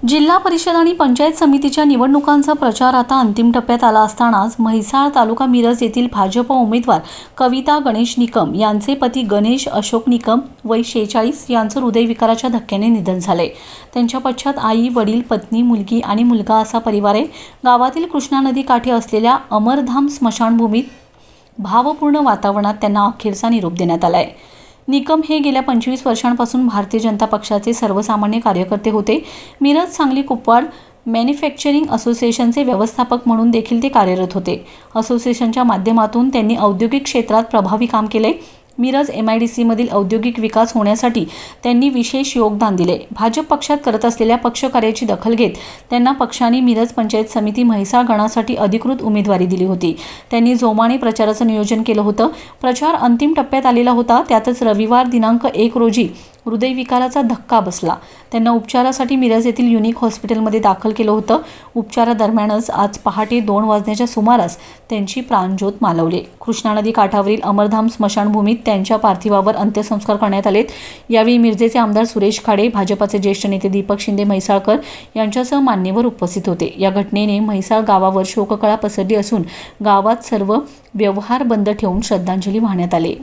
जिल्हा परिषद आणि पंचायत समितीच्या निवडणुकांचा प्रचार आता अंतिम टप्प्यात आला असतानाच म्हैसाळ तालुका मिरज येथील भाजप उमेदवार कविता गणेश निकम यांचे पती गणेश अशोक निकम वय 46 यांचं हृदयविकाराच्या धक्क्याने निधन झाले। त्यांच्या पश्चात आई, वडील, पत्नी, मुलगी आणि मुलगा असा परिवार आहे। गावातील कृष्णा नदी काठी असलेल्या अमरधाम स्मशानभूमीत भावपूर्ण वातावरणात त्यांना अखेरचा निरोप देण्यात आलाय। निकम हे गेल्या 25 वर्षांपासून भारतीय जनता पक्षाचे सर्वसामान्य कार्यकर्ते होते। मिरज, सांगली, कुपवाड मॅन्युफॅक्चरिंग असोसिएशनचे व्यवस्थापक म्हणून देखील ते कार्यरत होते। असोसिएशनच्या माध्यमातून त्यांनी औद्योगिक क्षेत्रात प्रभावी काम केले। मिरज MIDC मधील औद्योगिक विकास होण्यासाठी त्यांनी विशेष योगदान दिले। भाजप पक्षात करत असलेल्या पक्षकार्याची दखल घेत त्यांना पक्षाने मिरज पंचायत समिती म्हैसाळ गणासाठी अधिकृत उमेदवारी दिली होती। त्यांनी जोमाने प्रचाराचं नियोजन केलं होतं। प्रचार अंतिम टप्प्यात आलेला होता। त्यातच रविवार दिनांक 1 रोजी हृदयविकाराचा धक्का बसला। त्यांना उपचारासाठी मिरज येथील युनिक हॉस्पिटलमध्ये दाखल केलं होतं। उपचारादरम्यानच आज पहाटे 2 वाजण्याच्या सुमारास त्यांची प्राणज्योत मालवली। कृष्णा नदी काठावरील अमरधाम स्मशानभूमीत त्यांच्या पार्थिवावर अंत्यसंस्कार करण्यात आलेत। यावेळी मिरजेचे आमदार सुरेश खाडे, भाजपाचे ज्येष्ठ नेते दीपक शिंदे म्हैसाळकर यांच्यासह मान्यवर उपस्थित होते। या घटनेने म्हैसाळ गावावर शोककळा पसरली असून गावात सर्व व्यवहार बंद ठेवून श्रद्धांजली वाहण्यात आली।